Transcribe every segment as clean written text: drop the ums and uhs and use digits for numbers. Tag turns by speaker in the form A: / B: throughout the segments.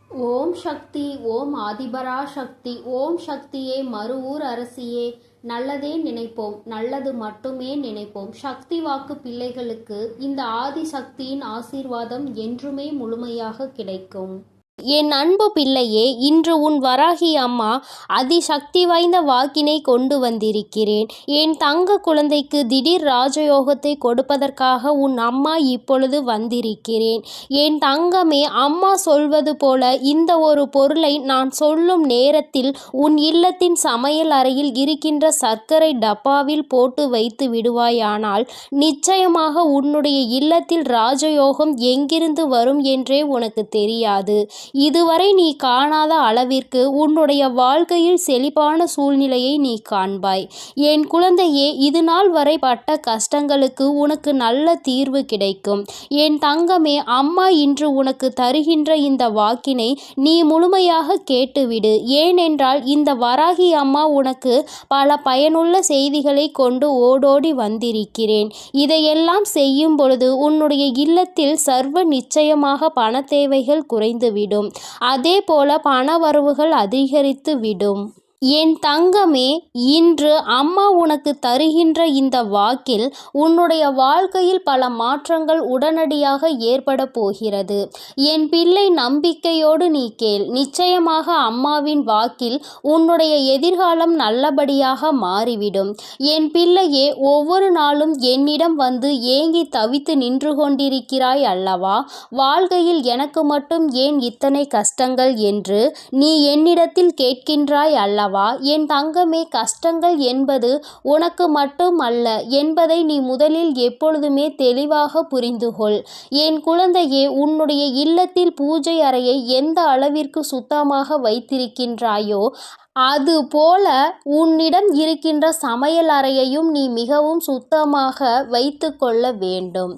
A: ஓம் சக்தி. ஓம் ஆதிபரா சக்தி. ஓம் சக்தியே, மறுவூர் அரசியே. நல்லதே நினைப்போம், நல்லது மட்டுமே நினைப்போம். சக்தி வாக்கு பிள்ளைகளுக்கு இந்த ஆதிசக்தியின் ஆசீர்வாதம் என்றுமே முழுமையாக கிடைக்கும்.
B: என் அன்பு பிள்ளையே, இன்று உன் வராகி அம்மா அதிசக்தி வாய்ந்த வாக்கினை கொண்டு வந்திருக்கிறேன். என் தங்க குழந்தைக்கு திடீர் ராஜயோகத்தை கொடுப்பதற்காக உன் அம்மா இப்பொழுது வந்திருக்கிறேன். என் தங்கமே, அம்மா சொல்வது போல இந்த ஒரு பொருளை நான் சொல்லும் நேரத்தில் உன் இல்லத்தின் சமையல் அறையில் இருக்கின்ற சர்க்கரை டப்பாவில் போட்டு வைத்து விடுவாயானால் நிச்சயமாக உன்னுடைய இல்லத்தில் ராஜயோகம் எங்கிருந்து வரும் என்றே உனக்கு தெரியாது. இதுவரை நீ காணாத அளவிற்கு உன்னுடைய வாழ்க்கையில் செழிப்பான சூழ்நிலையை நீ காண்பாய். என் குழந்தையே, இது நாள் வரை பட்ட கஷ்டங்களுக்கு உனக்கு நல்ல தீர்வு கிடைக்கும். என் தங்கமே, அம்மா இன்று உனக்கு தருகின்ற இந்த வாக்கினை நீ முழுமையாக கேட்டுவிடு. ஏனென்றால் இந்த வராகி அம்மா உனக்கு பல பயனுள்ள செய்திகளை கொண்டு ஓடோடி வந்திருக்கிறேன். இதையெல்லாம் செய்யும் பொழுது உன்னுடைய இல்லத்தில் சர்வ நிச்சயமாக பண தேவைகள் குறைந்துவிடும். அதே போல பண வரவுகள் அதிகரித்து விடும். என் தங்கமே, இன்று அம்மா உனக்கு தருகின்ற இந்த வாக்கில் உன்னுடைய வாழ்க்கையில் பல மாற்றங்கள் உடனடியாக ஏற்பட போகிறது. என் பிள்ளை, நம்பிக்கையோடு நீ கேள். நிச்சயமாக அம்மாவின் வாக்கில் உன்னுடைய எதிர்காலம் நல்லபடியாக மாறிவிடும். என் பிள்ளையே, ஒவ்வொரு நாளும் என்னிடம் வந்து ஏங்கி தவித்து நின்று கொண்டிருக்கிறாய் அல்லவா? வாழ்க்கையில் எனக்கு மட்டும் ஏன் இத்தனை கஷ்டங்கள் என்று நீ என்னிடத்தில் கேட்கின்றாய் அல்லவா? என் தங்கமே, கஷ்டங்கள் என்பது உனக்கு மட்டும் அல்ல என்பதை நீ முதலில் எப்பொழுதுமே தெளிவாக புரிந்துகொள். என் குழந்தையே, உன்னுடைய இல்லத்தில் பூஜை அறையை எந்த அளவிற்கு சுத்தமாக வைத்திருக்கின்றாயோ அதுபோல உன்னிடம் இருக்கின்ற சமையல் அறையையும் நீ மிகவும் சுத்தமாக வைத்து கொள்ள வேண்டும்.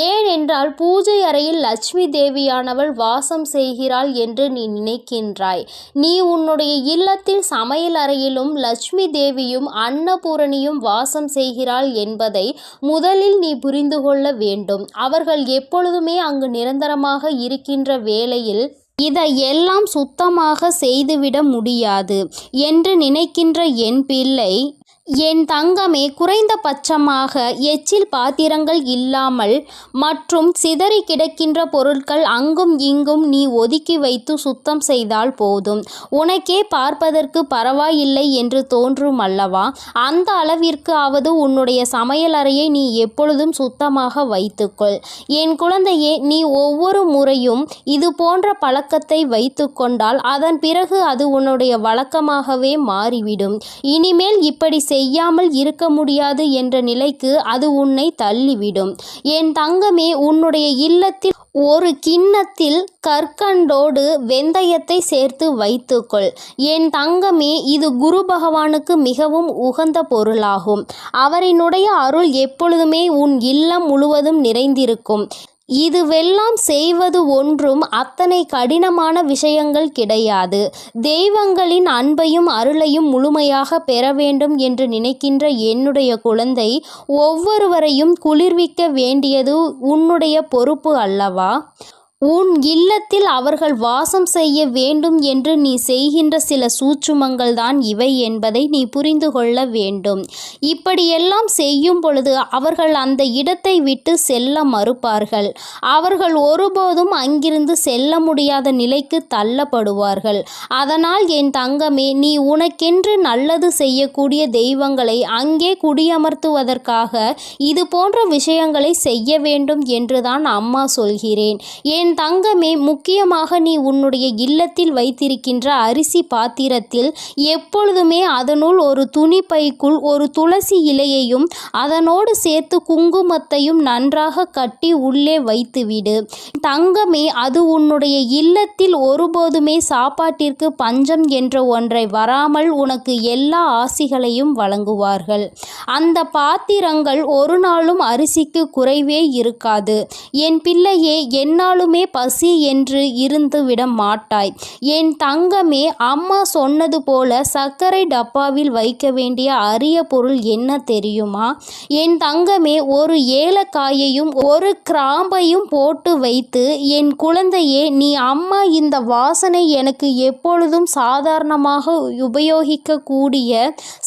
B: ஏனென்றால் பூஜை அறையில் லட்சுமி தேவியானவள் வாசம் செய்கிறாள் என்று நீ நினைக்கின்றாய். நீ உன்னுடைய இல்லத்தில் சமையல் அறையிலும் லட்சுமி தேவியும் அன்னபூரணியும் வாசம் செய்கிறாள் என்பதை முதலில் நீ புரிந்து கொள்ள வேண்டும். அவர்கள் எப்பொழுதுமே அங்கு நிரந்தரமாக இருக்கின்ற வேளையில் இதையெல்லாம் சுத்தமாக செய்துவிட முடியாது என்று நினைக்கின்ற என் பிள்ளை, என் தங்கமே, குறைந்தபட்சமாக எச்சில் பாத்திரங்கள் இல்லாமல் மற்றும் சிதறி கிடக்கின்ற பொருட்கள் அங்கும் இங்கும் நீ ஒதுக்கி வைத்து சுத்தம் செய்தால் போதும். உனக்கே பார்ப்பதற்கு பரவாயில்லை என்று தோன்றும் அல்லவா? அந்த அளவிற்கு ஆவது உன்னுடைய சமையல் அறையை நீ எப்பொழுதும் சுத்தமாக வைத்துக்கொள். என் குழந்தையே, நீ ஒவ்வொரு முறையும் இது போன்ற பழக்கத்தை வைத்து கொண்டால் அதன் பிறகு அது உன்னுடைய வழக்கமாகவே மாறிவிடும். இனிமேல் இப்படி செய்யாமல் இருக்க முடியாது என்ற நிலைக்கு அது உன்னை தள்ளிவிடும். என் தங்கமே, உன்னுடைய இல்லத்தில் ஒரு கிண்ணத்தில் கற்கண்டோடு வெந்தயத்தை சேர்த்து வைத்துக்கொள். என் தங்கமே, இது குரு பகவானுக்கு மிகவும் உகந்த பொருளாகும். அவரினுடைய அருள் எப்பொழுதுமே உன் இல்லம் முழுவதும் நிறைந்திருக்கும். இதுவெல்லாம் செய்வது ஒன்றும் அத்தனை கடினமான விஷயங்கள் கிடையாது. தெய்வங்களின் அன்பையும் அருளையும் முழுமையாக பெற வேண்டும் என்று நினைக்கின்ற என்னுடைய குழந்தை, ஒவ்வொருவரையும் குளிர்விக்க வேண்டியது உன்னுடைய பொறுப்பு அல்லவா? உன் இல்லத்தில் அவர்கள் வாசம் செய்ய வேண்டும் என்று நீ செய்கின்ற சில சூட்சுமங்கள் தான் இவை என்பதை நீ புரிந்து கொள்ள வேண்டும். இப்படியெல்லாம் செய்யும் பொழுது அவர்கள் அந்த இடத்தை விட்டு செல்ல மறுப்பார்கள். அவர்கள் ஒருபோதும் அங்கிருந்து செல்ல முடியாத நிலைக்கு தள்ளப்படுவார்கள். அதனால் என் தங்கமே, நீ உனக்கென்று நல்லது செய்யக்கூடிய தெய்வங்களை அங்கே குடியமர்த்துவதற்காக இது போன்ற விஷயங்களை செய்ய வேண்டும் என்றுதான் அம்மா சொல்கிறேன். என் தங்கமே, முக்கியமாக நீ உன்னுடைய இல்லத்தில் வைத்திருக்கின்ற அரிசி பாத்திரத்தில் எப்பொழுதுமே அதனுள் ஒரு துணி பைக்குள் ஒரு துளசி இலையையும் அதனோடு சேர்த்து குங்குமத்தையும் நன்றாக கட்டி உள்ளே வைத்துவிடு. தங்கமே, அது உன்னுடைய இல்லத்தில் ஒருபோதுமே சாப்பாட்டிற்கு பஞ்சம் என்ற ஒன்றை வராமல் உனக்கு எல்லா ஆசிகளையும் வழங்குவார்கள். அந்த பாத்திரங்கள் ஒரு நாளும் அரிசிக்கு குறைவே இருக்காது. என் பிள்ளையே, என்னாலுமே எப்பொழுதுமே பசி என்று இருந்து விட மாட்டாய். என் தங்கமே, அம்மா சொன்னது போல சர்க்கரை டப்பாவில் வைக்க வேண்டிய அரிய பொருள் என்ன தெரியுமா? என் தங்கமே, ஒரு ஏலக்காயையும் ஒரு கிராம்பையும் போட்டு வைத்து, என் குழந்தையே, நீ அம்மா இந்த வாசனை எனக்கு எப்பொழுதும் சாதாரணமாக உபயோகிக்கக்கூடிய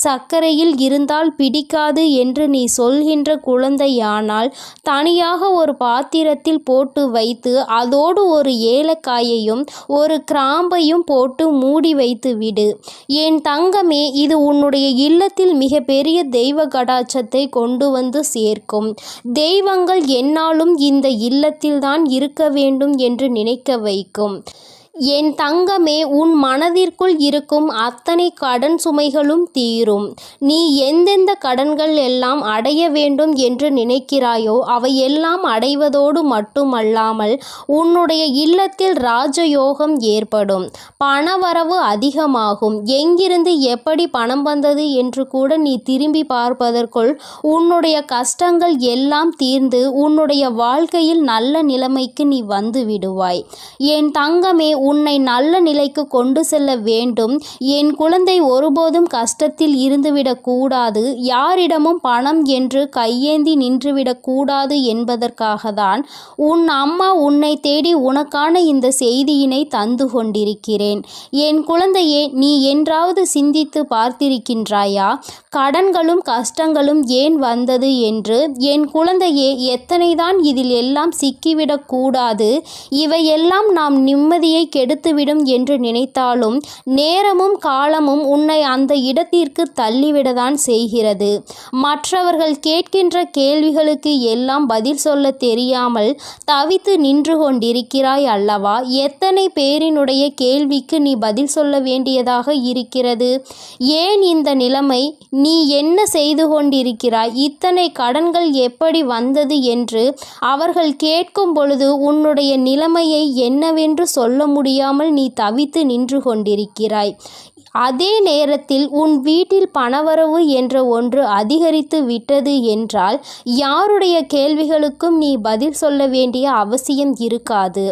B: சர்க்கரையில் இருந்தால் பிடிக்காது என்று நீ சொல்கின்ற குழந்தையானால் தனியாக ஒரு பாத்திரத்தில் போட்டு வைத்து அதோடு ஒரு ஏலக்காயையும் ஒரு கிராம்பையும் போட்டு மூடி வைத்து விடு. என் தங்கமே, இது உன்னுடைய இல்லத்தில் மிகப்பெரிய தெய்வ கடாட்சத்தை கொண்டு வந்து சேர்க்கும். தெய்வங்கள் எந்நாளும் இந்த இல்லத்தில்தான் இருக்க வேண்டும் என்று நினைக்க வைக்கும். என் தங்கமே, உன் மனதிற்குள் இருக்கும் அத்தனை கடன் சுமைகளும் தீரும். நீ எந்தெந்த கடன்கள் எல்லாம் அடைய வேண்டும் என்று நினைக்கிறாயோ அவையெல்லாம் அடைவதோடு மட்டுமல்லாமல் உன்னுடைய இல்லத்தில் ராஜயோகம் ஏற்படும். பணவரவு அதிகமாகும். எங்கிருந்து எப்படி பணம் வந்தது என்று கூட நீ திரும்பி பார்ப்பதற்குள் உன்னுடைய கஷ்டங்கள் எல்லாம் தீர்ந்து உன்னுடைய வாழ்க்கையில் நல்ல நிலைமைக்கு நீ வந்து விடுவாய். என் தங்கமே, உன்னை நல்ல நிலைக்கு கொண்டு செல்ல வேண்டும். என் குழந்தை ஒருபோதும் கஷ்டத்தில் இருந்துவிடக் கூடாது. யாரிடமும் பணம் என்று கையேந்தி நின்றுவிடக் கூடாது என்பதற்காகத்தான் உன் அம்மா உன்னை தேடி உனக்கான இந்த செய்தியினை தந்து கொண்டிருக்கிறேன். என் குழந்தையே, நீ என்றாவது சிந்தித்து பார்த்திருக்கின்றாயா? கடன்களும் கஷ்டங்களும் ஏன் வந்தது என்று? என் குழந்தையே, எத்தனைதான் இதில் எல்லாம் சிக்கிவிடக் கூடாது. இவையெல்லாம் நாம் நிம்மதியை கெடுத்துவிடும் என்று நினைத்தாலும் நேரமும் காலமும் உன்னை அந்த இடத்திற்கு தள்ளிவிடத்தான் செய்கிறது. மற்றவர்கள் கேட்கின்ற கேள்விகளுக்கு எல்லாம் பதில் சொல்ல தெரியாமல் தவித்து நின்று கொண்டிருக்கிறாய் அல்லவா? எத்தனை பேரினுடைய கேள்விக்கு நீ பதில் சொல்ல வேண்டியதாக இருக்கிறது? ஏன் இந்த நிலைமை? நீ என்ன செய்து கொண்டிருக்கிறாய்? இத்தனை கடன்கள் எப்படி வந்தது என்று அவர்கள் கேட்கும் பொழுது உன்னுடைய நிலைமையை என்னவென்று சொல்ல முடியாமல் நீ தவித்து நின்று கொண்டிருக்கிறாய். அதே நேரத்தில் உன் வீட்டில் பணவரவு என்ற ஒன்று அதிகரித்து விட்டது என்றால் யாருடைய கேள்விகளுக்கும் நீ பதில் சொல்ல வேண்டிய அவசியம் இருக்காது.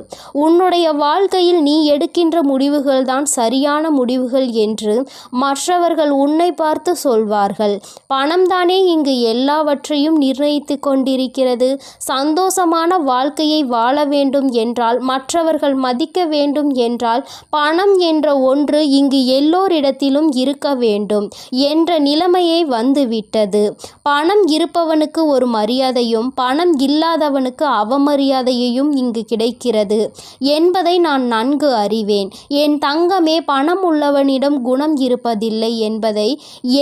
B: உன்னுடைய வாழ்க்கையில் நீ எடுக்கின்ற முடிவுகள்தான் சரியான முடிவுகள் என்று மற்றவர்கள் உன்னை பார்த்து சொல்வார்கள். பணம்தானே இங்கு எல்லாவற்றையும் நிர்ணயித்து கொண்டிருக்கிறது. சந்தோஷமான வாழ்க்கையை வாழ வேண்டும் என்றால், மற்றவர்கள் மதிக்க வேண்டும் என்றால், பணம் என்ற ஒன்று இங்கு எல்லோரிடத்திலும் இருக்க வேண்டும் என்ற நிலைமையை வந்துவிட்டது. பணம் இருப்பவனுக்கு ஒரு மரியாதையும் பணம் இல்லாதவனுக்கு அவமரியாதையையும் இங்கு கிடைக்கிறது என்பதை நான் நன்கு அறிவேன். என் தங்கமே, பணம் உள்ளவனிடம் குணம் இருப்பதில்லை என்பதை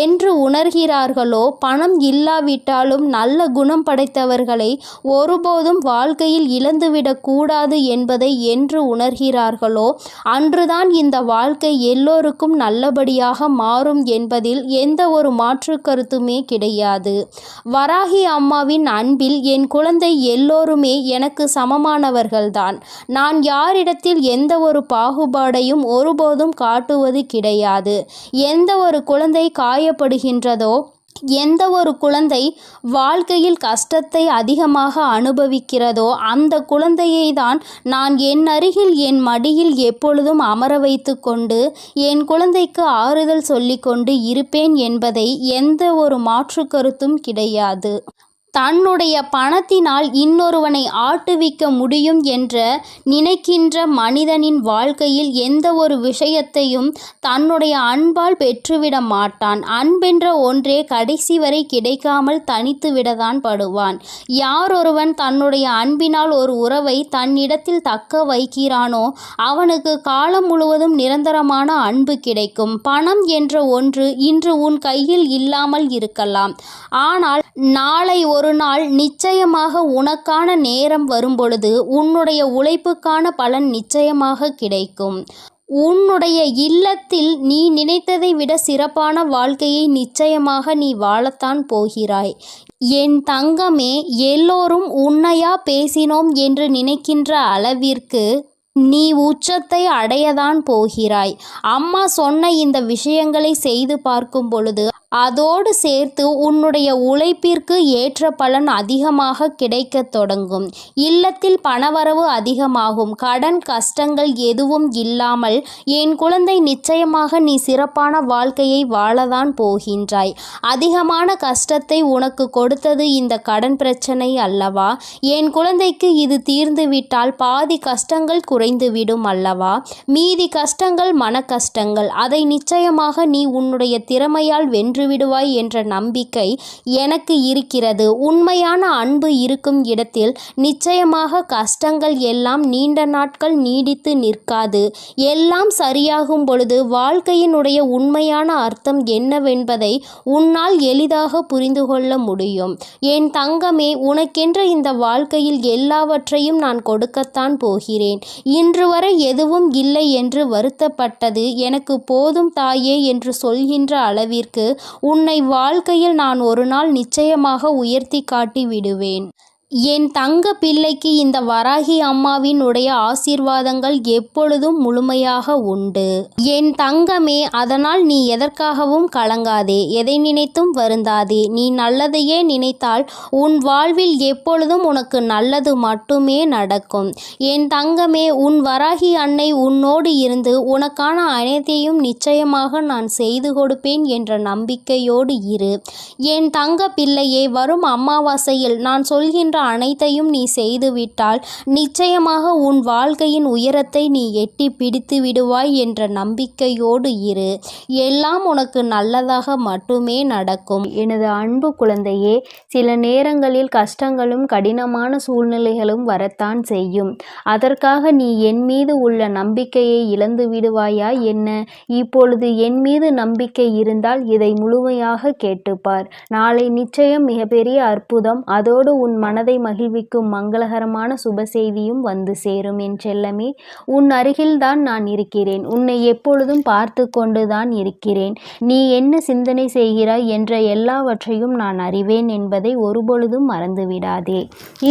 B: என்று உணர்கிறார்களோ, பணம் இல்லாவிட்டாலும் நல்ல குணம் படைத்தவர்களை ஒருபோதும் வாழ்க்கையில் இழந்துவிடக் கூடாது என்பதை என்று உணர்கிறார்களோ அன்றுதான் இந்த வாழ்க்கை எல்லோருக்கும் நல்லபடியாக மாறும் என்பதில் எந்த ஒரு மாற்று கருத்துமே கிடையாது. வராகி அம்மாவின் அன்பில் என் குழந்தை எல்லோருமே எனக்கு சமமானவர்கள்தான். நான் யாரிடத்தில் எந்த ஒரு பாகுபாடையும் ஒருபோதும் காட்டுவது கிடையாது. எந்த ஒரு குழந்தை காயப்படுகின்றதோ, எந்த ஒரு குழந்தை வாழ்க்கையில் கஷ்டத்தை அதிகமாக அனுபவிக்கிறதோ அந்த குழந்தையை தான் நான் என் அருகில் என் மடியில் எப்பொழுதும் அமர வைத்து கொண்டு என் குழந்தைக்கு ஆறுதல் சொல்லிக்கொண்டு இருப்பேன் என்பதை எந்த ஒரு மாற்று கருத்தும் கிடையாது. தன்னுடைய பணத்தினால் இன்னொருவனை ஆட்டுவிக்க முடியும் என்ற நினைக்கின்ற மனிதனின் வாழ்க்கையில் எந்த ஒரு விஷயத்தையும் தன்னுடைய அன்பால் பெற்றுவிட மாட்டான். அன்பென்ற ஒன்றே கடைசி வரை கிடைக்காமல் தனித்து விடத்தான் படுவான். யாரொருவன் தன்னுடைய அன்பினால் ஒரு உறவை தன்னிடத்தில் தக்க வைக்கிறானோ அவனுக்கு காலம் முழுவதும் நிரந்தரமான அன்பு கிடைக்கும். பணம் என்ற ஒன்று இன்று உன் கையில் இல்லாமல் இருக்கலாம், ஆனால் நாளை ஒரு நாள் நிச்சயமாக உனக்கான நேரம் வரும்பொழுது உன்னுடைய உழைப்புக்கான பலன் நிச்சயமாக கிடைக்கும். உன்னுடைய இல்லத்தில் நீ நினைத்ததை விட சிறப்பான வாழ்க்கையை நிச்சயமாக நீ வாழத்தான் போகிறாய். என் தங்கமே, எல்லோரும் உன்னையா பேசினோம் என்று நினைக்கின்ற அளவிற்கு நீ உச்சத்தை அடையதான் போகிறாய். அம்மா சொன்ன இந்த விஷயங்களை செய்து பார்க்கும் பொழுது அதோடு சேர்த்து உன்னுடைய உழைப்பிற்கு ஏற்ற பலன் அதிகமாக கிடைக்கத் தொடங்கும். இல்லத்தில் பணவரவு அதிகமாகும். கடன் கஷ்டங்கள் எதுவும் இல்லாமல் என் குழந்தை நிச்சயமாக நீ சிறப்பான வாழ்க்கையை வாழதான் போகின்றாய். அதிகமான கஷ்டத்தை உனக்கு கொடுத்தது இந்த கடன் பிரச்சனை அல்லவா? என் குழந்தைக்கு இது தீர்ந்துவிட்டால் பாதி கஷ்டங்கள் குறைந்துவிடும் அல்லவா? மீதி கஷ்டங்கள் மன கஷ்டங்கள். அதை நிச்சயமாக நீ உன்னுடைய திறமையால் வென்றுவிடுவாய் என்ற நம்பிக்கை எனக்கு இருக்கிறது. உண்மையான அன்பு இருக்கும் இடத்தில் நிச்சயமாக கஷ்டங்கள் எல்லாம் நீண்ட நாட்கள் நீடித்து நிற்காது. எல்லாம் சரியாகும் பொழுது வாழ்க்கையினுடைய உண்மையான அர்த்தம் என்னவென்பதை உன்னால் எளிதாக புரிந்து கொள்ள முடியும். என் தங்கமே, உனக்கென்ற இந்த வாழ்க்கையில் எல்லாவற்றையும் நான் கொடுக்கத்தான் போகிறேன். இன்று வரை எதுவும் இல்லை என்று வருத்தப்பட்டது எனக்கு போதும் தாயே என்று சொல்கின்ற அளவிற்கு உன்னை வாழ்க்கையில் நான் ஒரு நாள் நிச்சயமாக உயர்த்தி காட்டி விடுவேன். என் தங்க பிள்ளைக்கு இந்த வராகி அம்மாவின் உடைய ஆசீர்வாதங்கள் எப்பொழுதும் முழுமையாக உண்டு. என் தங்கமே, அதனால் நீ எதற்காகவும் கலங்காதே, எதை நினைத்தும் வருந்தாதே. நீ நல்லதையே நினைத்தால் உன் வாழ்வில் எப்பொழுதும் உனக்கு நல்லது மட்டுமே நடக்கும். என் தங்கமே, உன் வராகி அன்னை உன்னோடு இருந்து உனக்கான அனைத்தையும் நிச்சயமாக நான் செய்து கொடுப்பேன் என்ற நம்பிக்கையோடு இரு. என் தங்க பிள்ளையே, வரும் அமாவாசையில் நான் சொல்கின்ற அனைத்தையும் நீ செய்துவிட்டால் நிச்சயமாக உன் வாழ்க்கையின் உயரத்தை நீ எட்டி பிடித்து விடுவாய் என்ற நம்பிக்கையோடு இரு. எல்லாம் உனக்கு நல்லதாக மட்டுமே நடக்கும். எனது அன்பு குழந்தையே, சில நேரங்களில் கஷ்டங்களும் கடினமான சூழ்நிலைகளும் வரத்தான் செய்யும். அதற்காக நீ என் மீது உள்ள நம்பிக்கையை இழந்து விடுவாயா என்ன? இப்பொழுது என் மீது நம்பிக்கை இருந்தால் இதை முழுமையாக கேட்டுப்பார். நாளை நிச்சயம் மிகப்பெரிய அற்புதம், அதோடு உன் மனதை மகிழ்விக்கும் மங்களகரமான சுப செய்தியும் வந்து சேரும். என் செல்லமே, உன் அருகில்தான் நான் இருக்கிறேன். உன்னை எப்பொழுதும் பார்த்து கொண்டுதான் இருக்கிறேன். நீ என்ன சிந்தனை செய்கிறாய் என்ற எல்லாவற்றையும் நான் அறிவேன் என்பதை ஒருபொழுதும் மறந்துவிடாதே.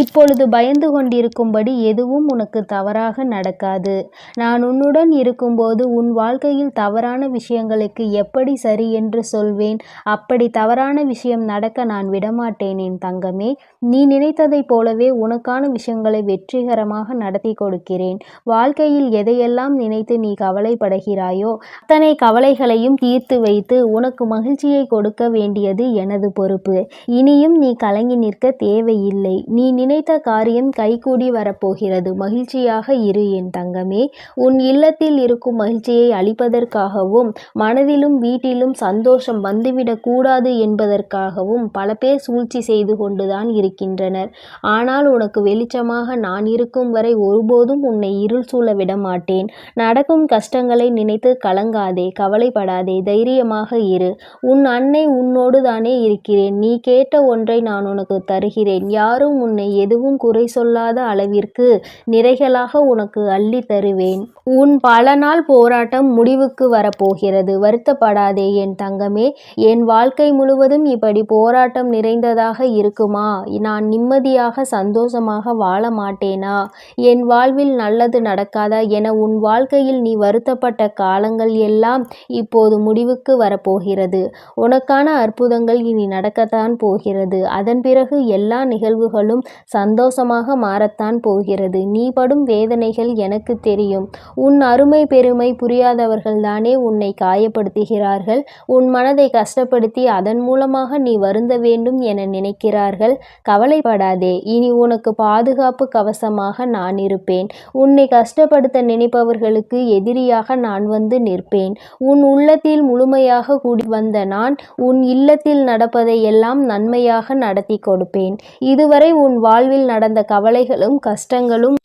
B: இப்பொழுது பயந்து கொண்டிருக்கும்படி எதுவும் உனக்கு தவறாக நடக்காது. நான் உன்னுடன் இருக்கும்போது உன் வாழ்க்கையில் தவறான விஷயங்களுக்கு எப்படி சரி என்று சொல்வேன். அப்படி தவறான விஷயம் நடக்க நான் விடமாட்டேன். என் தங்கமே, நீ நினைத்ததை போலவே உனக்கான விஷயங்களை வெற்றிகரமாக நடத்தி கொடுக்கிறேன். வாழ்க்கையில் எதையெல்லாம் நினைத்து நீ கவலைப்படுகிறாயோ அத்தனை கவலைகளையும் தீர்த்து வைத்து உனக்கு மகிழ்ச்சியை கொடுக்க வேண்டியது எனது பொறுப்பு. இனியும் நீ கலங்கி நிற்க தேவையில்லை. நீ நினைத்த காரியம் கைகூடி வரப்போகிறது. மகிழ்ச்சியாக இரு என் தங்கமே. உன் இல்லத்தில் இருக்கும் மகிழ்ச்சியை அளிப்பதற்காகவும் மனதிலும் வீட்டிலும் சந்தோஷம் வந்துவிடக் கூடாது என்பதற்காகவும் பல பேர் சூழ்ச்சி செய்து கொண்டுதான் இருக்கின்றனர். ஆனால் உனக்கு வெளிச்சமாக நான் இருக்கும் வரை ஒருபோதும் உன்னை இருள் சூழ விட மாட்டேன். நடக்கும் கஷ்டங்களை நினைத்து கலங்காதே, கவலைப்படாதே, தைரியமாக இரு. உன் அன்னை உன்னோடு தானே இருக்கிறேன். நீ கேட்ட ஒன்றை நான் உனக்கு தருகிறேன். யாரும் உன்னை எதுவும் குறை சொல்லாத அளவிற்கு நிறைகளாக உனக்கு அள்ளி தருவேன். உன் பல நாள் போராட்டம் முடிவுக்கு வரப்போகிறது. வருத்தப்படாதே என் தங்கமே. என் வாழ்க்கை முழுவதும் இப்படி போராட்டம் நிறைந்ததாக இருக்குமா? நான் நிம்மதியாக சந்தோஷமாக வாழ மாட்டேனா? என் வாழ்வில் நல்லது நடக்காதா என உன் வாழ்க்கையில் நீ வருத்தப்பட்ட காலங்கள் எல்லாம் இப்போது முடிவுக்கு வரப்போகிறது. உனக்கான அற்புதங்கள் இனி நடக்கத்தான் போகிறது. அதன் பிறகு எல்லா நிகழ்வுகளும் சந்தோஷமாக மாறத்தான் போகிறது. நீ படும் வேதனைகள் எனக்கு தெரியும். உன் அருமை பெருமை புரியாதவர்கள்தானே உன்னை காயப்படுத்துகிறார்கள். உன் மனதை கஷ்டப்படுத்தி அதன் மூலமாக நீ வருந்த வேண்டும் என நினைக்கிறார்கள். கவலைப்படாதே. இனி உனக்கு பாதுகாப்பு கவசமாக நான் இருப்பேன். உன்னை கஷ்டப்படுத்த நினைப்பவர்களுக்கு எதிரியாக நான் வந்து நிற்பேன். உன் உள்ளத்தில் முழுமையாக கூடி வந்த நான் உன் இல்லத்தில் நடப்பதை எல்லாம் நன்மையாக நடத்தி கொடுப்பேன். இதுவரை உன் வாழ்வில் நடந்த கவலைகளும் கஷ்டங்களும்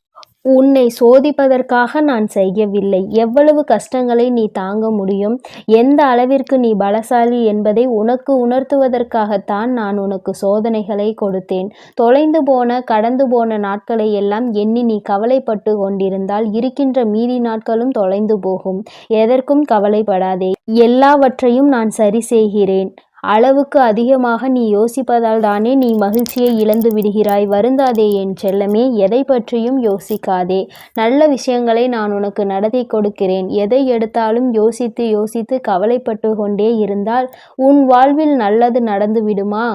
B: உன்னை சோதிப்பதற்காக நான் செய்யவில்லை. எவ்வளவு கஷ்டங்களை நீ தாங்க முடியும், எந்த அளவிற்கு நீ பலசாலி என்பதை உனக்கு உணர்த்துவதற்காகத்தான் நான் உனக்கு சோதனைகளை கொடுத்தேன். தொலைந்து போன கடந்து போன நாட்களை எல்லாம் எண்ணி நீ கவலைப்பட்டு கொண்டிருந்தால் இருக்கின்ற மீதி நாட்களும் தொலைந்து போகும். எதற்கும் கவலைப்படாதே. எல்லாவற்றையும் நான் சரி செய்கிறேன். அளவுக்கு அதிகமாக நீ யோசிப்பதால் தானே நீ மகிழ்ச்சியை இழந்து விடுகிறாய். வருந்தாதே என் செல்லமே, எதை பற்றியும் யோசிக்காதே. நல்ல விஷயங்களை நான் உனக்கு நடத்தி கொடுக்கிறேன். எதை எடுத்தாலும் யோசித்து யோசித்து கவலைப்பட்டு கொண்டே இருந்தால் உன் வாழ்வில் நல்லது நடந்து விடுமா?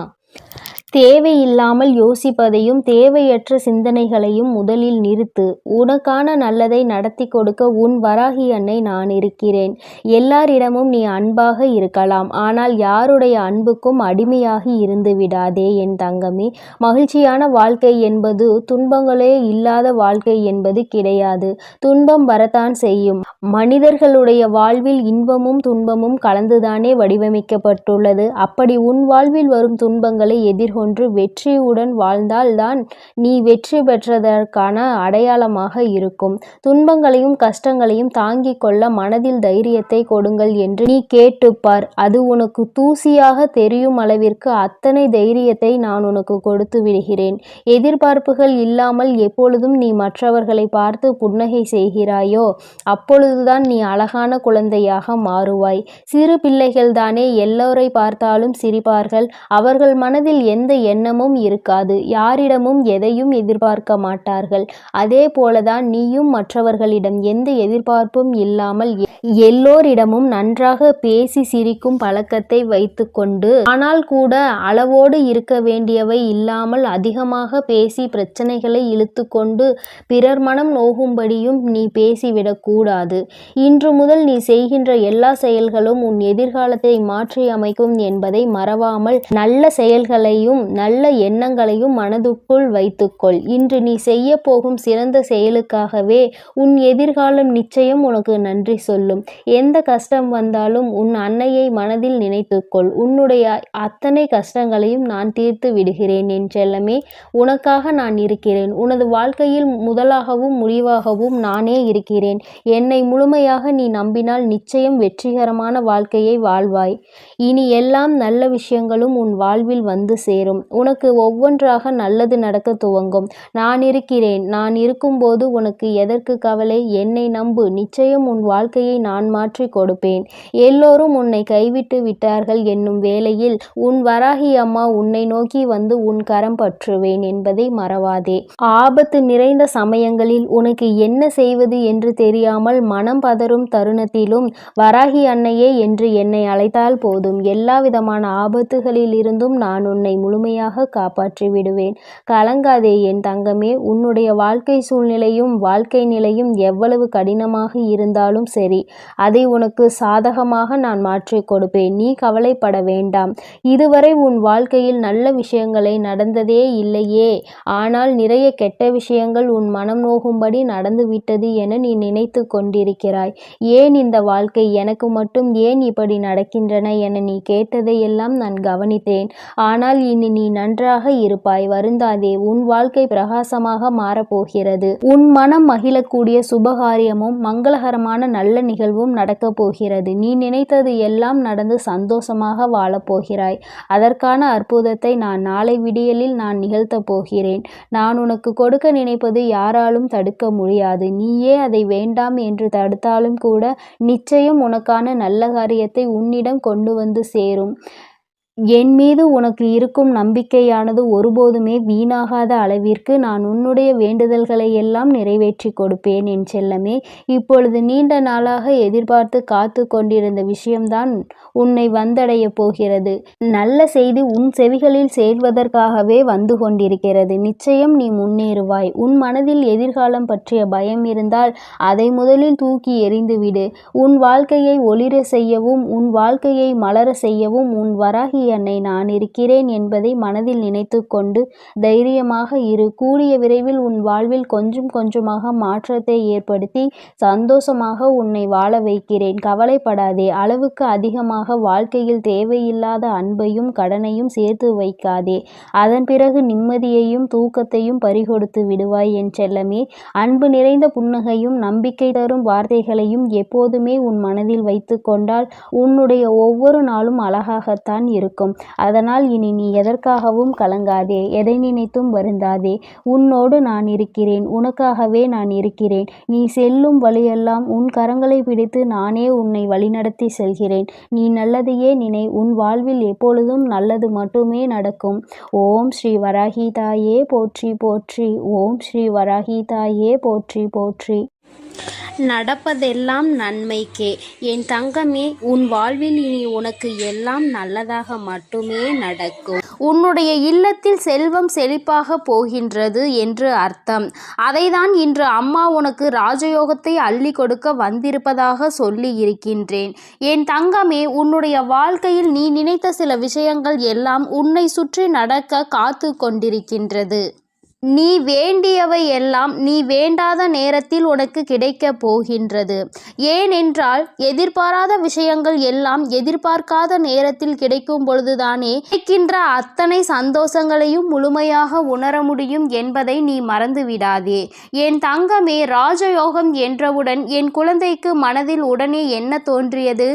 B: தேவையில்லாமல் யோசிப்பதையும் தேவையற்ற சிந்தனைகளையும் முதலில் நிறுத்து. உனக்கான நல்லதை நடத்தி கொடுக்க உன் வராகி அன்னை நான் இருக்கிறேன். எல்லாரிடமும் நீ அன்பாக இருக்கலாம், ஆனால் யாருடைய அன்புக்கும் அடிமையாகி இருந்து விடாதே என் தங்கமே. மகிழ்ச்சியான வாழ்க்கை என்பது துன்பங்களே இல்லாத வாழ்க்கை என்பது கிடையாது. துன்பம் வரத்தான் செய்யும். மனிதர்களுடைய வாழ்வில் இன்பமும் துன்பமும் கலந்துதானே வடிவமைக்கப்பட்டுள்ளது. அப்படி உன் வாழ்வில் வரும் துன்பங்களை எதிர்கொண்டு வெற்றியுடன் வாழ்ந்தால்தான் நீ வெற்றி பெற்றதற்கான அடையாளமாக இருக்கும். துன்பங்களையும் கஷ்டங்களையும் தாங்கிக் கொள்ள மனதில் தைரியத்தை கொடுங்கள் என்று நீ கேட்டுப்பார். அது உனக்கு தூசியாக தெரியும் அளவிற்கு அத்தனை தைரியத்தை நான் உனக்கு கொடுத்து விடுகிறேன். எதிர்பார்ப்புகள் இல்லாமல் எப்பொழுதும் நீ மற்றவர்களை பார்த்து புன்னகை செய்கிறாயோ அப்பொழுதுதான் நீ அழகான குழந்தையாக மாறுவாய். சிறு பிள்ளைகள் தானே எல்லோரை பார்த்தாலும் சிரிப்பார்கள். அவர்கள் மனதில் எந்த எண்ணமும் இருக்காது. யாரிடமும் எதையும் எதிர்பார்க்க மாட்டார்கள். அதே போலதான் நீயும் மற்றவர்களிடம் எந்த எதிர்பார்ப்பும் இல்லாமல் எல்லோரிடமும் நன்றாக பேசி சிரிக்கும் பழக்கத்தை வைத்துக்கொண்டு, ஆனால் கூட அளவோடு இருக்க வேண்டியவை இல்லாமல் அதிகமாக பேசி பிரச்சனைகளை இழுத்து கொண்டு பிறர் மனம் நோகும்படியும் நீ பேசிவிடக்கூடாது. இன்று முதல் நீ செய்கின்ற எல்லா செயல்களும் உன் எதிர்காலத்தை மாற்றி அமைக்கும் என்பதை மறவாமல் நல்ல செயல்களையும் நல்ல எண்ணங்களையும் மனதுக்குள் வைத்துக்கொள். இன்று நீ செய்ய போகும் சிறந்த செயலுக்காகவே உன் எதிர்காலம் நிச்சயம் உனக்கு நன்றி சொல்லும். எந்த கஷ்டம் வந்தாலும் உன் அன்னையை மனதில் நினைத்துக்கொள். உன்னுடைய அத்தனை கஷ்டங்களையும் நான் தீர்த்து விடுகிறேன் என் செல்லமே. உனக்காக நான் இருக்கிறேன். உனது வாழ்க்கையில் முதலாகவும் முடிவாகவும் நானே இருக்கிறேன். என்னை முழுமையாக நீ நம்பினால் நிச்சயம் வெற்றிகரமான வாழ்க்கையை வாழ்வாய். இனி எல்லாம் நல்ல விஷயங்களும் உன் வாழ்வில் வந்து சேரும். உனக்கு ஒவ்வொன்றாக நல்லது நடக்க துவங்கும். நான் இருக்கிறேன். நான் இருக்கும்போது உனக்கு எதற்கு கவலை? என்னை நம்பு. நிச்சயம் உன் வாழ்க்கையை நான் மாற்றி கொடுப்பேன். எல்லோரும் உன்னை கைவிட்டு விட்டார்கள் என்னும் வேளையில் உன் வராகி அம்மா உன்னை நோக்கி வந்து உன் கரம் பற்றுவேன் என்பதை மறவாதே. ஆபத்து நிறைந்த சமயங்களில் உனக்கு என்ன செய்வது என்று தெரியாமல் மனம் பதறும் தருணத்திலும் வராகி அன்னையே என்று என்னை அழைத்தால் போதும். எல்லா விதமான ஆபத்துகளில் இருந்தும் நான் உன்னை முழுமையாக காப்பாற்றி விடுவேன். கலங்காதே என் தங்கமே. உன்னுடைய வாழ்க்கை சூழ்நிலையும் வாழ்க்கை நிலையும் எவ்வளவு கடினமாக இருந்தாலும் சரி, அதை உனக்கு சாதகமாக நான் மாற்றி கொடுப்பேன். நீ கவலைப்பட வேண்டாம். இதுவரை உன் வாழ்க்கையில் நல்ல விஷயங்களை நடந்ததே இல்லையே, ஆனால் நிறைய கெட்ட விஷயங்கள் உன் மனம் நோகும்படி நடந்துவிட்டது என நீ நினைத்து கொண்டிருக்கிறாய். ஏன் இந்த வாழ்க்கை எனக்கு மட்டும் ஏன் இப்படி நடக்கின்றன என நீ கேட்டதையெல்லாம் நான் கவனித்தேன். ஆனால் இனி நீ நன்றாக இருப்பாய். வருந்தாதே. உன் வாழ்க்கை பிரகாசமாக மாறப்போகிறது. உன் மனம் மகிழக்கூடிய சுபகாரியமும் மங்களகரமான நல்ல நிகழ்வும் நடக்கப் போகிறது. நீ நினைத்தது எல்லாம் நடந்து சந்தோஷமாக வாழப்போகிறாய். அதற்கான அற்புதத்தை நான் நாளை விடியலில் நான் நிகழ்த்தப் போகிறேன். நான் உனக்கு கொடுக்க நினைப்பது யாராலும் தடுக்க முடியாது. நீயே அதை வேண்டாம் என்று தடுத்தாலும் கூட நிச்சயம் உனக்கான நல்ல காரியத்தை உன்னிடம் கொண்டு வந்து சேரும். என் மீது உனக்கு இருக்கும் நம்பிக்கையானது ஒருபோதுமே வீணாகாத அளவிற்கு நான் உன்னுடைய வேண்டுதல்களை எல்லாம் நிறைவேற்றி கொடுப்பேன் என் செல்லமே. இப்பொழுது நீண்ட நாளாக எதிர்பார்த்து காத்து கொண்டிருந்த விஷயம்தான் உன்னை வந்தடைய போகிறது. நல்ல செய்தி உன் செவிகளில் சேர்வதற்காகவே வந்து கொண்டிருக்கிறது. நிச்சயம் நீ முன்னேறுவாய். உன் மனதில் எதிர்காலம் பற்றிய பயம் இருந்தால் அதை முதலில் தூக்கி எறிந்துவிடு. உன் வாழ்க்கையை ஒளிர செய்யவும் உன் வாழ்க்கையை மலர செய்யவும் உன் வராகி அன்னை நான் இருக்கிறேன் என்பதை மனதில் நினைத்து கொண்டு தைரியமாக இரு. கூடிய விரைவில் உன் வாழ்வில் கொஞ்சம் கொஞ்சமாக மாற்றத்தை ஏற்படுத்தி சந்தோஷமாக உன்னை வாழ வைக்கிறேன். கவலைப்படாதே. அளவுக்கு அதிகமாக வாழ்க்கையில் தேவையில்லாத அன்பையும் கடனையும் சேர்த்து வைக்காதே. அதன் பிறகு நிம்மதியையும் தூக்கத்தையும் பறிகொடுத்து விடுவாய் என் செல்லமே. அன்பு நிறைந்த புன்னகையும் நம்பிக்கை தரும் வார்த்தைகளையும் எப்போதுமே உன் மனதில் வைத்து கொண்டால் உன்னுடைய ஒவ்வொரு நாளும் அழகாகத்தான் இருக்கும்.
A: இருக்கும். அதனால் இனி நீ எதற்காகவும் கலங்காதே, எதை நினைத்தும் வருந்தாதே. உன்னோடு நான் இருக்கிறேன், உனக்காகவே நான் இருக்கிறேன். நீ செல்லும் வழியெல்லாம் உன் கரங்களை பிடித்து நானே உன்னை வழிநடத்தி செல்கிறேன். நீ நல்லதையே நினை, உன் வாழ்வில் எப்பொழுதும் நல்லது மட்டுமே நடக்கும். ஓம் ஸ்ரீ வராகி தாயே போற்றி போற்றி. ஓம் ஸ்ரீ வராகி தாயே போற்றி போற்றி.
B: நடப்பதெல்லாம் நன்மைக்கே. என் தங்கமே, உன் வாழ்வில் இனி உனக்கு எல்லாம் நல்லதாக மட்டுமே நடக்கும். உன்னுடைய இல்லத்தில் செல்வம் செழிப்பாக போகின்றது என்று அர்த்தம். அதைதான் இன்று அம்மா உனக்கு ராஜயோகத்தை அள்ளி கொடுக்க வந்திருப்பதாக சொல்லி இருக்கின்றேன். என் தங்கமே, உன்னுடைய வாழ்க்கையில் நீ நினைத்த சில விஷயங்கள் எல்லாம் உன்னை சுற்றி நடக்க காத்து கொண்டிருக்கின்றது. நீ வேண்டியவை எல்லாம் நீ வேண்டாத நேரத்தில் உனக்கு கிடைக்கப் போகின்றது. ஏனென்றால் எதிர்பாராத விஷயங்கள் எல்லாம் எதிர்பார்க்காத நேரத்தில் கிடைக்கும் பொழுதுதானே கிடைக்கின்ற அத்தனை சந்தோஷங்களையும் முழுமையாக உணர முடியும் என்பதை நீ மறந்துவிடாதே. என் தங்கமே, ராஜயோகம் என்றவுடன் என் குழந்தைக்கு மனதில் உடனே என்ன தோன்றியது?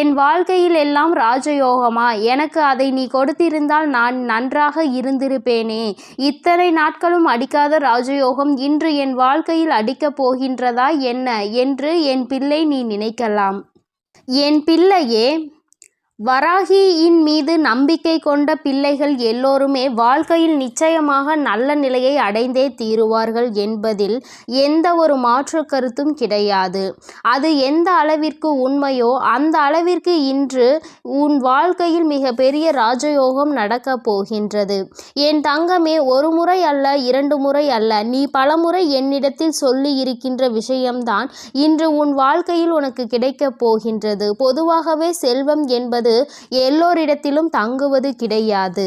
B: என் வாழ்க்கையில் எல்லாம் ராஜயோகமா? எனக்கு அதை நீ கொடுத்திருந்தால் நான் நன்றாக இருந்திருப்பேனே. இத்தனை நாட்கள் அடிக்காத ராஜயோகம் இன்று என் வாழ்க்கையில் அடிக்கப் போகின்றதா என்ன என்று என் பிள்ளை நீ நினைக்கலாம். என் பிள்ளையே, வராகியின் மீது நம்பிக்கை கொண்ட பிள்ளைகள் எல்லோருமே வாழ்க்கையில் நிச்சயமாக நல்ல நிலையை அடைந்தே தீருவார்கள் என்பதில் எந்த ஒரு மாற்று கருத்தும் கிடையாது. அது எந்த அளவிற்கு உண்மையோ அந்த அளவிற்கு இன்று உன் வாழ்க்கையில் மிக பெரிய ராஜயோகம் நடக்கப் போகின்றது. என் தங்கமே, ஒரு முறை அல்ல, 2 முறை அல்ல, நீ பலமுறை என்னிடத்தில் சொல்லி இருக்கின்ற விஷயம்தான் இன்று உன் வாழ்க்கையில் உனக்கு கிடைக்கப் போகின்றது. பொதுவாகவே செல்வம் என்பது எல்லோரிடத்திலும் தங்குவது கிடையாது.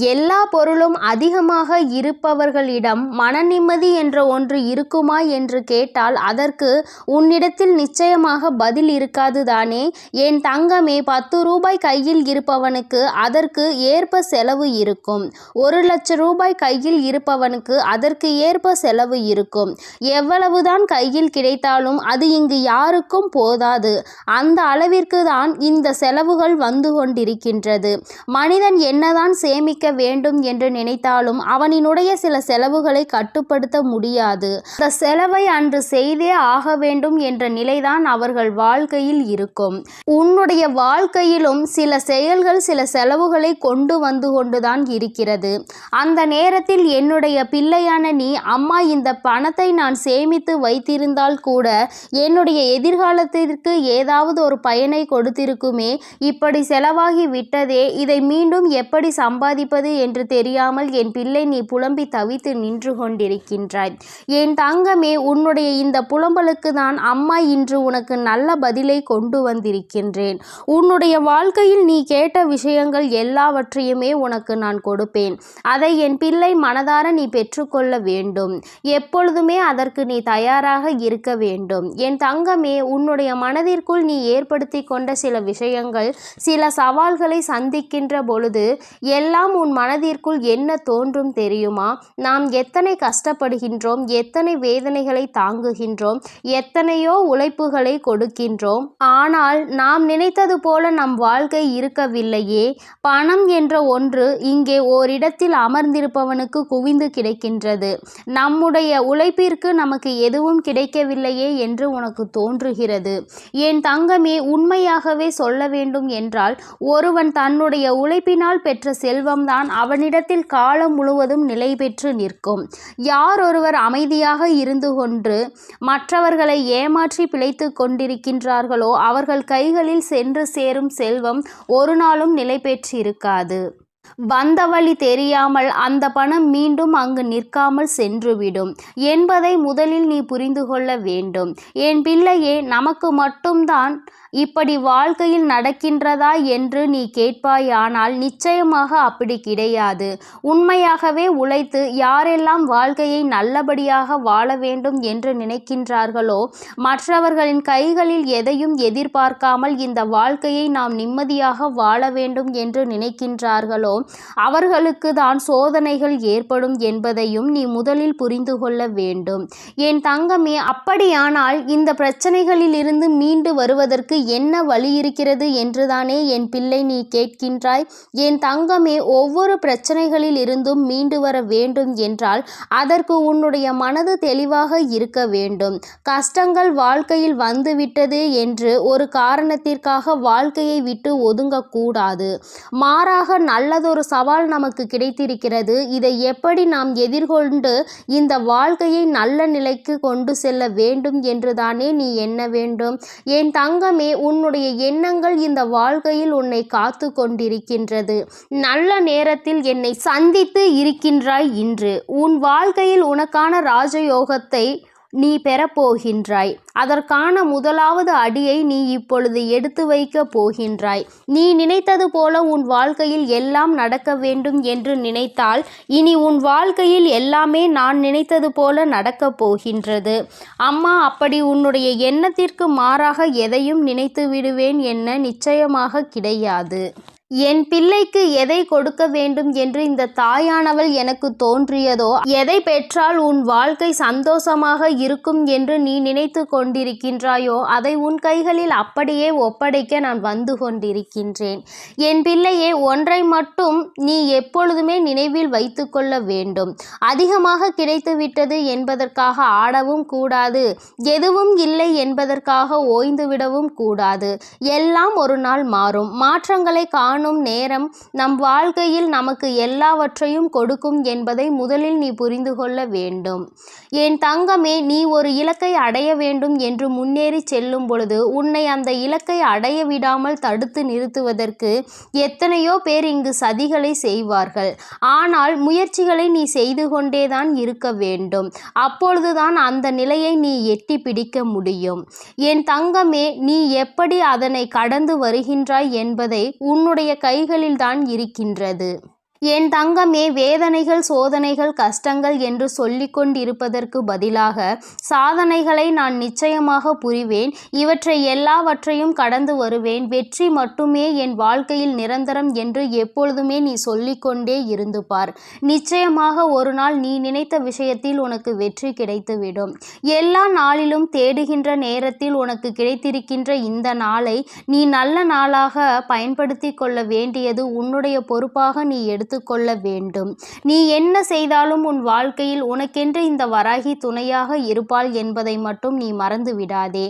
B: எல்லா பொருளும் அதிகமாக இருப்பவர்களிடம் மன நிம்மதி என்ற ஒன்று இருக்குமா என்று கேட்டால் அதற்கு உன்னிடத்தில் நிச்சயமாக பதில் இருக்காது தானே. என் தங்கமே, 10 ரூபாய் கையில் இருப்பவனுக்கு அதற்கு ஏற்ப செலவு இருக்கும். 1 லட்சம் ரூபாய் கையில் இருப்பவனுக்கு அதற்கு ஏற்ப செலவு இருக்கும். எவ்வளவுதான் கையில் கிடைத்தாலும் அது இங்கு யாருக்கும் போதாது. அந்த அளவிற்கு தான் இந்த செலவுகள் வந்து கொண்டிருக்கின்றது. மனிதன் என்னதான் சேமிக்க வேண்டும் என்று நினைத்தாலும் அவனினுடைய சில செலவுகளை கட்டுப்படுத்த முடியாது. அந்த செலவை அன்று செய்தே ஆக வேண்டும் என்ற நிலைதான் அவர்கள் வாழ்க்கையில் இருக்கும். உன்னுடைய வாழ்க்கையிலும் சில செயல்கள் சில செலவுகளை கொண்டு வந்து கொண்டுதான் இருக்கிறது. அந்த நேரத்தில் என்னுடைய பிள்ளையான நீ, அம்மா இந்த பணத்தை நான் சேமித்து வைத்திருந்தால் கூட என்னுடைய எதிர்காலத்திற்கு ஏதாவது ஒரு பயனை கொடுத்திருக்குமே, இப்படி செலவாகி விட்டதே, இதை மீண்டும் எப்படி சம்பாதிப்பது என்று தெரியாமல் என் பிள்ளை நீ புலம்பி தவித்து நின்று கொண்டிருக்கின்றாய். என் தங்கமே, உன்னுடைய இந்த புலம்பலுக்கு தான் அம்மா இன்று உனக்கு நல்ல பதிலை கொண்டு வந்திருக்கின்றேன். உன்னுடைய வாழ்க்கையில் நீ கேட்ட விஷயங்கள் எல்லாவற்றையுமே உனக்கு நான் கொடுப்பேன். அதை என் பிள்ளை மனதார நீ பெற்றுக்கொள்ள வேண்டும். எப்பொழுதுமே அதற்கு நீ தயாராக இருக்க வேண்டும். என் தங்கமே, உன்னுடைய மனதிற்குள் நீ ஏற்படுத்தி கொண்ட சில விஷயங்கள், சில சவால்களை சந்திக்கின்ற பொழுது எல்லாம் உன் மனதிற்குள் என்ன தோன்றும் தெரியுமா? நாம் எத்தனை கஷ்டப்படுகின்றோம், எத்தனை வேதனைகளை தாங்குகின்றோம், எத்தனையோ உழைப்புகளை கொடுக்கின்றோம். ஆனால் நாம் நினைத்தது போல நம் வாழ்க்கை இருக்கவில்லையே. பணம் என்ற ஒன்று இங்கே ஓரிடத்தில் அமர்ந்திருப்பவனுக்கு குவிந்து கிடைக்கின்றது. நம்முடைய உழைப்பிற்கு நமக்கு எதுவும் கிடைக்கவில்லையே என்று உனக்கு தோன்றுகிறது. என் தங்கமே, உண்மையாகவே சொல்ல வேண்டும் என்றால் ஒருவன் தன்னுடைய உழைப்பினால் பெற்ற செல்வம்தான் அவனிடத்தில் காலம் முழுவதும் நிலை பெற்று நிற்கும். யார் ஒருவர் அமைதியாக இருந்து கொண்டு மற்றவர்களை ஏமாற்றி பிழைத்து கொண்டிருக்கின்றார்களோ அவர்கள் கைகளில் சென்று சேரும் செல்வம் ஒரு நாளும் நிலை பெற்றிருக்காது. வந்த வழி தெரியாமல் அந்த பணம் மீண்டும் அங்கு நிற்காமல் சென்றுவிடும் என்பதை முதலில் நீ புரிந்து கொள்ள வேண்டும். என் பிள்ளையே, நமக்கு மட்டும்தான் இப்படி வாழ்க்கையில் நடக்கின்றதா என்று நீ கேட்பாயானால் நிச்சயமாக அப்படி கிடையாது. உண்மையாகவே உழைத்து யாரெல்லாம் வாழ்க்கையை நல்லபடியாக வாழ வேண்டும் என்று நினைக்கின்றார்களோ, மற்றவர்களின் கைகளில் எதையும் எதிர்பார்க்காமல் இந்த வாழ்க்கையை நாம் நிம்மதியாக வாழ வேண்டும் என்று நினைக்கின்றார்களோ, அவர்களுக்கு தான் சோதனைகள் ஏற்படும் என்பதையும் நீ முதலில் புரிந்து கொள்ள வேண்டும். என் தங்கமே, அப்படியானால் இந்த பிரச்சனைகளில் இருந்து மீண்டு வருவதற்கு என்ன வழி இருக்கிறது என்றுதானே என் பிள்ளை நீ கேட்கின்றாய். என் தங்கமே, ஒவ்வொரு பிரச்சனைகளில் இருந்தும் மீண்டு வர வேண்டும் என்றால் அதற்கு உன்னுடைய மனது தெளிவாக இருக்க வேண்டும். கஷ்டங்கள் வாழ்க்கையில் வந்துவிட்டது என்று ஒரு காரணத்திற்காக வாழ்க்கையை விட்டு ஒதுங்கக்கூடாது. மாறாக நல்லதொரு சவால் நமக்கு கிடைத்திருக்கிறது. இதை எப்படி நாம் எதிர்கொண்டு இந்த வாழ்க்கையை நல்ல நிலைக்கு கொண்டு செல்ல வேண்டும் என்றுதானே நீ எண்ண வேண்டும். என் தங்கமே, உன்னுடைய எண்ணங்கள் இந்த வாழ்க்கையில் உன்னை காத்து கொண்டிருக்கின்றது. நல்ல நேரத்தில் என்னை சந்தித்து இருக்கின்றாய். இன்று உன் வாழ்க்கையில் உனக்கான ராஜயோகத்தை நீ பெறப்போகின்றாய். அதற்கான முதலாவது அடியை நீ இப்பொழுது எடுத்து வைக்க போகின்றாய். நீ நினைத்தது போல உன் வாழ்க்கையில் எல்லாம் நடக்க வேண்டும் என்று நினைத்தால் இனி உன் வாழ்க்கையில் எல்லாமே நான் நினைத்தது போல நடக்கப் போகின்றது. அம்மா, அப்படி உன்னுடைய எண்ணத்திற்கு மாறாக எதையும் நினைத்து விடுவேன் என்ன நிச்சயமாக கிடையாது. என் பிள்ளைக்கு எதை கொடுக்க வேண்டும் என்று இந்த தாயானவள் எனக்கு தோன்றியதோ, எதை பெற்றால் உன் வாழ்க்கை சந்தோஷமாக இருக்கும் என்று நீ நினைத்து கொண்டிருக்கின்றாயோ அதை உன் கைகளில் அப்படியே ஒப்படைக்க நான் வந்து கொண்டிருக்கின்றேன். என் பிள்ளையே, ஒன்றை மட்டும் நீ எப்பொழுதுமே நினைவில் வைத்து கொள்ள வேண்டும். அதிகமாக கிடைத்துவிட்டது என்பதற்காக ஆடவும் கூடாது. எதுவும் இல்லை என்பதற்காக ஓய்ந்துவிடவும் கூடாது. எல்லாம் ஒரு நாள் மாறும். மாற்றங்களை காணும் நேரம் நம் வாழ்க்கையில் நமக்கு எல்லாவற்றையும் கொடுக்கும் என்பதை முதலில் நீ புரிந்து கொள்ள வேண்டும். என் தங்கமே, நீ ஒரு இலக்கை அடைய வேண்டும் என்று முன்னேறி செல்லும் பொழுது உன்னை அந்த இலக்கை அடைய விடாமல் தடுத்து நிறுத்துவதற்கு எத்தனையோ பேர் இங்கு சதிகளை செய்வார்கள். ஆனால் முயற்சிகளை நீ செய்து கொண்டேதான் இருக்க வேண்டும். அப்பொழுதுதான் அந்த நிலையை நீ எட்டி பிடிக்க முடியும். என் தங்கமே, நீ எப்படி அதனை கடந்து வருகின்றாய் என்பதை உன்னுடைய கைகளில் தான் இருக்கின்றது. என் தங்கமே, வேதனைகள், சோதனைகள், கஷ்டங்கள் என்று சொல்லிக் கொண்டிருப்பதற்கு பதிலாக சாதனைகளை நான் நிச்சயமாக புரிவேன். இவற்றை எல்லாவற்றையும் கடந்து வருவேன். வெற்றி மட்டுமே என் வாழ்க்கையில் நிரந்தரம் என்று எப்பொழுதுமே நீ சொல்லிக்கொண்டே இருந்து பார். நிச்சயமாக ஒரு நாள் நீ நினைத்த விஷயத்தில் உனக்கு வெற்றி கிடைத்துவிடும். எல்லா நாளிலும் தேடுகின்ற நேரத்தில் உனக்கு கிடைத்திருக்கின்ற இந்த நாளை நீ நல்ல நாளாக பயன்படுத்தி கொள்ள வேண்டியது உன்னுடைய பொறுப்பாக நீ எடுத்துக்கொள்ள வேண்டும். நீ என்ன செய்தாலும் உன் வாழ்க்கையில் உனக்கென்று இந்த வராகி துணையாக இருப்பாள் என்பதை மட்டும் நீ மறந்து விடாதே.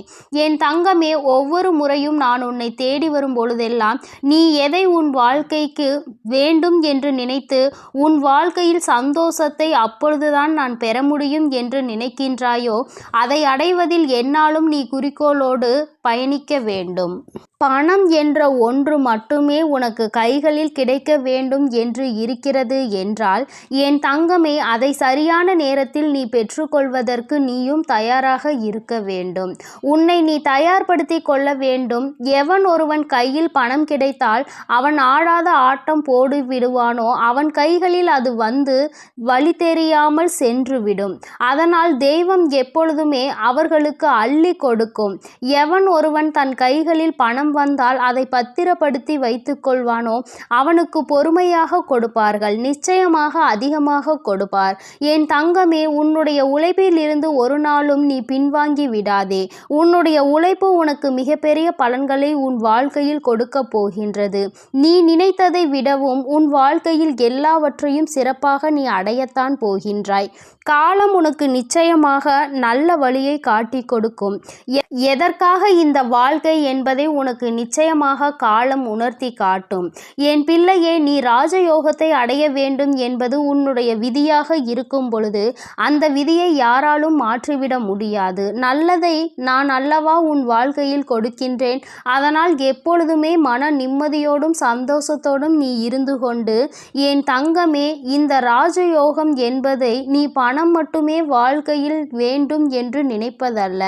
B: என் தங்கமே, ஒவ்வொரு முறையும் நான் உன்னை தேடி வரும் பொழுதெல்லாம் நீ எதை உன் வாழ்க்கைக்கு வேண்டும் என்று நினைத்து உன் வாழ்க்கையில் சந்தோஷத்தை அப்பொழுதுதான் நான் பெற முடியும் என்று நினைக்கின்றாயோ அதை அடைவதில் என்னாலும் நீ குறிக்கோளோடு பயணிக்க வேண்டும். பணம் என்ற ஒன்று மட்டுமே உனக்கு கைகளில் கிடைக்க வேண்டும் என்று இருக்கிறது என்றால் என் தங்கமே, அதை சரியான நேரத்தில் நீ பெற்றுக்கொள்வதற்கு நீயும் தயாராக இருக்க வேண்டும். உன்னை நீ தயார்படுத்தி கொள்ள வேண்டும். எவன் ஒருவன் கையில் பணம் கிடைத்தால் அவன் ஆடாத ஆட்டம் போடு விடுவானோ அவன் கைகளில் அது வந்து வழி தெரியாமல் சென்றுவிடும். அதனால் தெய்வம் எப்பொழுதுமே அவர்களுக்கு அள்ளி கொடுக்கும். எவன் ஒருவன் தன் கைகளில் பணம் வந்தால் அதை பத்திரப்படுத்தி வைத்துக் கொள்வானோ அவனுக்கு பொறுமையாக கொடுப்பார்கள். நிச்சயமாக அதிகமாக கொடுப்பார். என் தங்கமே, உன்னுடைய உழைப்பில் இருந்து ஒரு நாளும் நீ பின்வாங்கி விடாதே. உன்னுடைய உழைப்பு உனக்கு மிகப்பெரிய பலன்களை உன் வாழ்க்கையில் கொடுக்க போகின்றது. நீ நினைத்ததை விடவும் உன் வாழ்க்கையில் எல்லாவற்றையும் சிறப்பாக நீ அடையத்தான் போகின்றாய். காலம் உனக்கு நிச்சயமாக நல்ல வழியை காட்டி கொடுக்கும். எதற்காக இந்த வாழ்க்கை என்பதை உனக்கு நிச்சயமாக காலம் உணர்த்தி காட்டும். என் பிள்ளையே, நீ ராஜயோகத்தை அடைய வேண்டும் என்பது உன்னுடைய விதியாக இருக்கும் பொழுது அந்த விதியை யாராலும் மாற்றிவிட முடியாது. நல்லதை நான் அல்லவா உன் வாழ்க்கையில் கொடுக்கின்றேன். அதனால் எப்பொழுதுமே மன நிம்மதியோடும் சந்தோஷத்தோடும் நீ இருந்து கொண்டு என் தங்கமே, இந்த ராஜயோகம் என்பதை நீ பணம் மட்டுமே வாழ்க்கையில் வேண்டும் என்று நினைப்பதல்ல.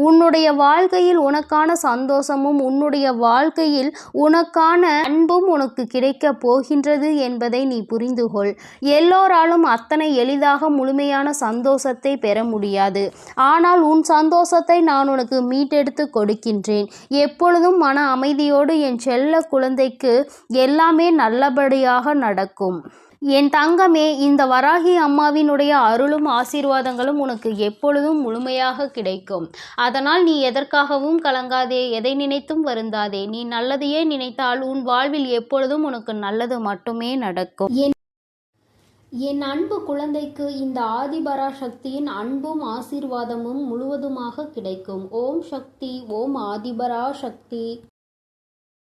B: உன்னுடைய வாழ்க்கையில் உனக்கான சந்தோஷமும் உன்னுடைய உன்னுடைய வாழ்க்கையில் உனக்கான அன்பும் உனக்கு கிடைக்கப் போகின்றது என்பதை நீ புரிந்து கொள். எல்லோராலும் அத்தனை எளிதாக முழுமையான சந்தோஷத்தை பெற முடியாது. ஆனால் உன் சந்தோஷத்தை நான் உனக்கு மீட்டெடுத்து கொடுக்கின்றேன். எப்பொழுதும் மன அமைதியோடு என் செல்ல குழந்தைக்கு எல்லாமே நல்லபடியாக நடக்கும். என் தங்கமே, இந்த வராகி அம்மாவினுடைய அருளும் ஆசீர்வாதங்களும் உனக்கு எப்பொழுதும் முழுமையாக கிடைக்கும். அதனால் நீ எதற்காகவும் கலங்காதே, எதை நினைத்தும் வருந்தாதே. நீ நல்லதையே நினைத்தால் உன் வாழ்வில் எப்பொழுதும் உனக்கு நல்லது மட்டுமே நடக்கும்.
A: என் அன்பு குழந்தைக்கு இந்த ஆதிபராசக்தியின் அன்பும் ஆசீர்வாதமும் முழுவதுமாக கிடைக்கும். ஓம் சக்தி, ஓம் ஆதிபராசக்தி.